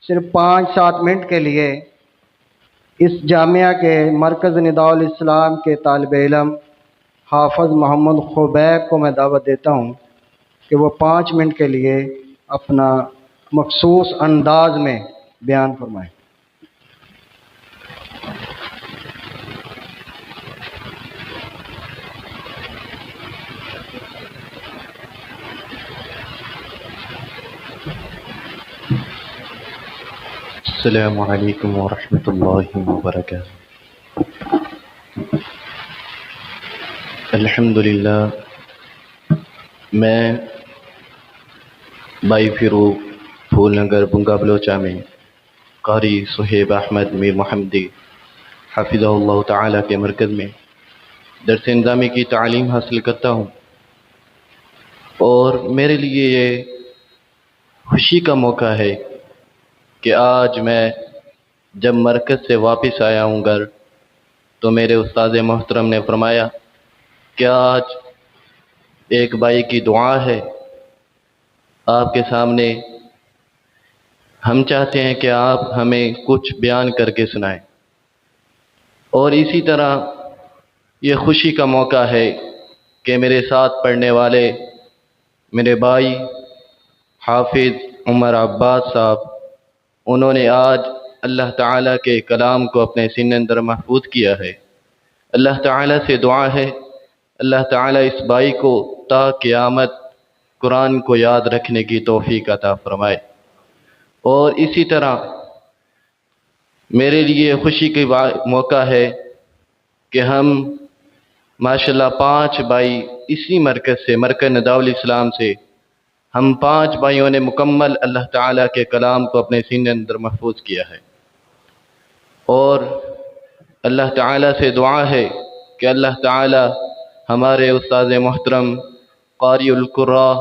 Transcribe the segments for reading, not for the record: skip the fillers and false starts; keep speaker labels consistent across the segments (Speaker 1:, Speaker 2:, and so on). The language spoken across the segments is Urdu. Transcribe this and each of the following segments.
Speaker 1: صرف 5-7 منٹ کے لیے اس جامعہ کے مرکز نداء الاسلام کے طالب علم حافظ محمد خبیب کو میں دعوت دیتا ہوں کہ وہ 5 منٹ کے لیے اپنا مخصوص انداز میں بیان فرمائیں۔
Speaker 2: السلام علیکم ورحمۃ اللہ وبرکاتہ۔ الحمدللہ، میں بائی فیروز پھول نگر بنگا بلوچہ میں قاری صہیب احمد میر محمدی حفظہ اللہ تعالیٰ کے مرکز میں درس نظامی کی تعلیم حاصل کرتا ہوں، اور میرے لیے یہ خوشی کا موقع ہے کہ آج میں جب مرکز سے واپس آیا ہوں گھر، تو میرے استاد محترم نے فرمایا کہ آج ایک بھائی کی دعا ہے آپ کے سامنے، ہم چاہتے ہیں کہ آپ ہمیں کچھ بیان کر کے سنائیں۔ اور اسی طرح یہ خوشی کا موقع ہے کہ میرے ساتھ پڑھنے والے میرے بھائی حافظ عمر عباس صاحب، انہوں نے آج اللہ تعالیٰ کے کلام کو اپنے سینے اندر محفوظ کیا ہے۔ اللہ تعالیٰ سے دعا ہے اللہ تعالیٰ اس بھائی کو تا قیامت قرآن کو یاد رکھنے کی توفیق عطا فرمائے۔ اور اسی طرح میرے لیے خوشی کا موقع ہے کہ ہم ماشاءاللہ 5 بھائی اسی مرکز سے، مرکز نداء الاسلام سے، ہم 5 بھائیوں نے مکمل اللہ تعالیٰ کے کلام کو اپنے سینے اندر محفوظ کیا ہے۔ اور اللہ تعالیٰ سے دعا ہے کہ اللہ تعالیٰ ہمارے استاد محترم قاری القراء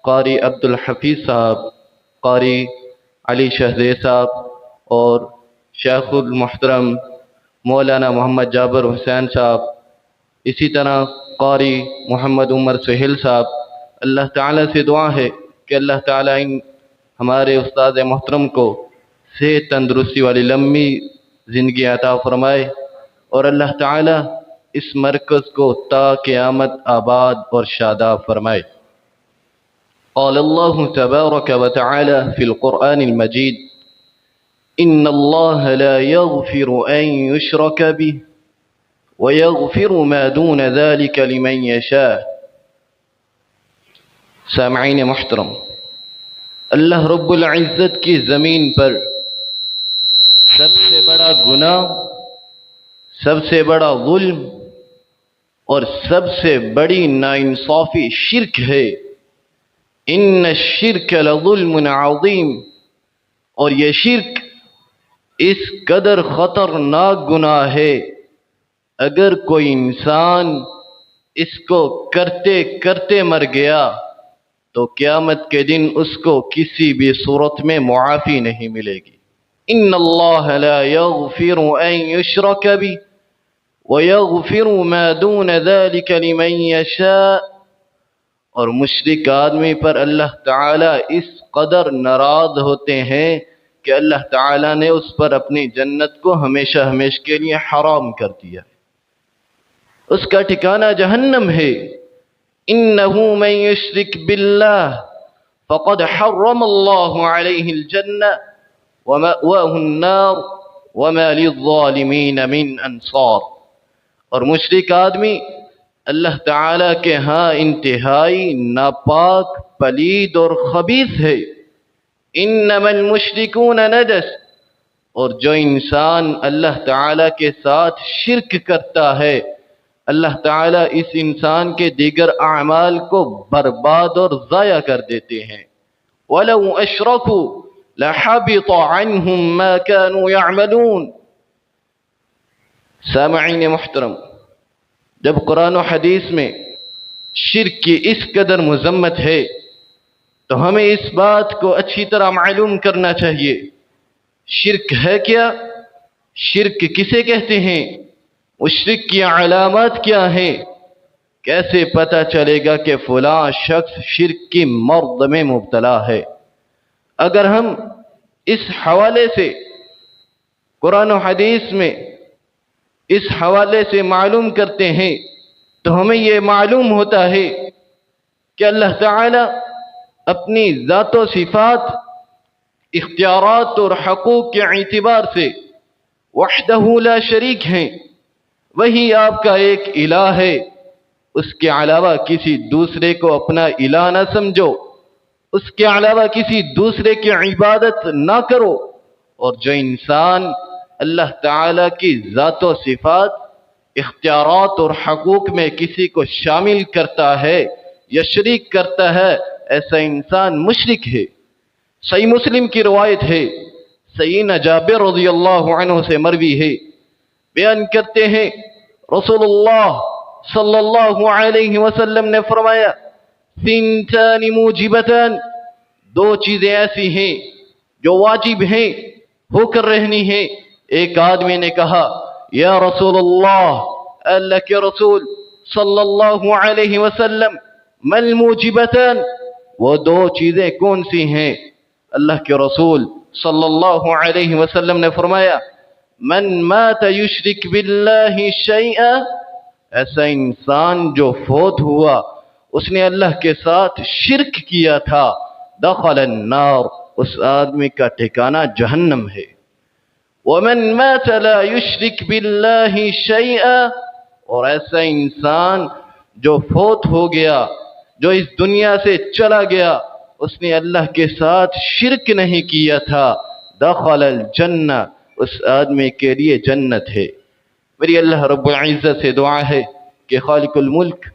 Speaker 2: قاری عبدالحفیظ صاحب، قاری علی شہزیر صاحب، اور شیخ المحترم مولانا محمد جابر حسین صاحب، اسی طرح قاری محمد عمر سہیل صاحب، اللہ تعالیٰ سے دعا ہے کہ اللہ تعالیٰ ان ہمارے استاد محترم کو صحت تندرستی والی لمبی زندگی عطا فرمائے، اور اللہ تعالیٰ اس مرکز کو تا قیامت آباد اور شاداب فرمائے۔ قال اللہ تبارک وتعالی فی القرآن المجید ان اللہ لا یغفر ان یشرک به ویغفر ما دون ذلك لمن یشاء۔ سامعین محترم، اللہ رب العزت کی زمین پر سب سے بڑا گناہ، سب سے بڑا ظلم اور سب سے بڑی ناانصافی شرک ہے۔ ان الشرک لظلم عظیم، اور یہ شرک اس قدر خطرناک گناہ ہے، اگر کوئی انسان اس کو کرتے کرتے مر گیا تو قیامت کے دن اس کو کسی بھی صورت میں معافی نہیں ملے گی۔ ان اللہ لا یغفر ان یشرک به ویغفر ما دون ذلك لمن یشاء، اور مشرک آدمی پر اللہ تعالیٰ اس قدر ناراض ہوتے ہیں کہ اللہ تعالیٰ نے اس پر اپنی جنت کو ہمیشہ ہمیشہ کے لیے حرام کر دیا، اس کا ٹھکانہ جہنم ہے۔ انہ من یشرک باللہ فقد حرم اللہ علیہ الجنہ ومأواہ النار وما للظالمین من انصار، اور مشرک آدمی اللہ تعالیٰ کے ہاں انتہائی ناپاک، پلید اور خبیث ہے۔ انما المشرکون نجس، اور جو انسان اللہ تعالیٰ کے ساتھ شرک کرتا ہے، اللہ تعالیٰ اس انسان کے دیگر اعمال کو برباد اور ضائع کر دیتے ہیں۔ وَلَوْ أَشْرَكُوا لَحَبِطَ عَنْهُمْ مَا كَانُوا يَعْمَلُونَ۔ سامعین محترم، جب قرآن و حدیث میں شرک کی اس قدر مذمت ہے تو ہمیں اس بات کو اچھی طرح معلوم کرنا چاہیے، شرک ہے کیا، شرک کسے کہتے ہیں، مشرک کی علامات کیا ہیں، کیسے پتہ چلے گا کہ فلاں شخص شرک کی مرض میں مبتلا ہے۔ اگر ہم اس حوالے سے قرآن و حدیث میں اس حوالے سے معلوم کرتے ہیں تو ہمیں یہ معلوم ہوتا ہے کہ اللہ تعالی اپنی ذات و صفات، اختیارات اور حقوق کے اعتبار سے وحدہ لا شریک ہیں، وہی آپ کا ایک الہ ہے، اس کے علاوہ کسی دوسرے کو اپنا الہ نہ سمجھو، اس کے علاوہ کسی دوسرے کی عبادت نہ کرو۔ اور جو انسان اللہ تعالی کی ذات و صفات، اختیارات اور حقوق میں کسی کو شامل کرتا ہے یا شریک کرتا ہے، ایسا انسان مشرک ہے۔ صحیح مسلم کی روایت ہے، سیدنا جابر رضی اللہ عنہ سے مروی ہے، بیان کرتے ہیں رسول اللہ صلی اللہ علیہ وسلم نے فرمایا، ثنتان موجبتان، دو چیزیں ایسی ہیں جو واجب ہیں، ہو کر رہنی ہیں۔ ایک آدمی نے کہا، یا رسول اللہ کے رسول صلی اللہ علیہ وسلم، ما الموجبتان، وہ دو چیزیں کون سی ہیں؟ اللہ کے رسول صلی اللہ علیہ وسلم نے فرمایا، من مات یشرک باللہ شیئا، ایسا انسان جو فوت ہوا اس نے اللہ کے ساتھ شرک کیا تھا، دخل النار، اس آدمی کا ٹھکانہ جہنم ہے۔ ومن مات لا یشرک باللہ شیئا، اور ایسا انسان جو فوت ہو گیا، جو اس دنیا سے چلا گیا، اس نے اللہ کے ساتھ شرک نہیں کیا تھا، دخل الجنہ، اس آدمی کے لیے جنت ہے۔ میری اللہ رب العزت سے دعا ہے کہ خالق الملک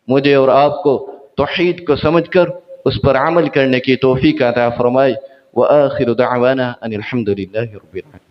Speaker 2: مجھے اور آپ کو توحید کو سمجھ کر اس پر عمل کرنے کی توفیق عطا فرمائے۔ وآخر دعوانا ان الحمد للہ رب العالمین۔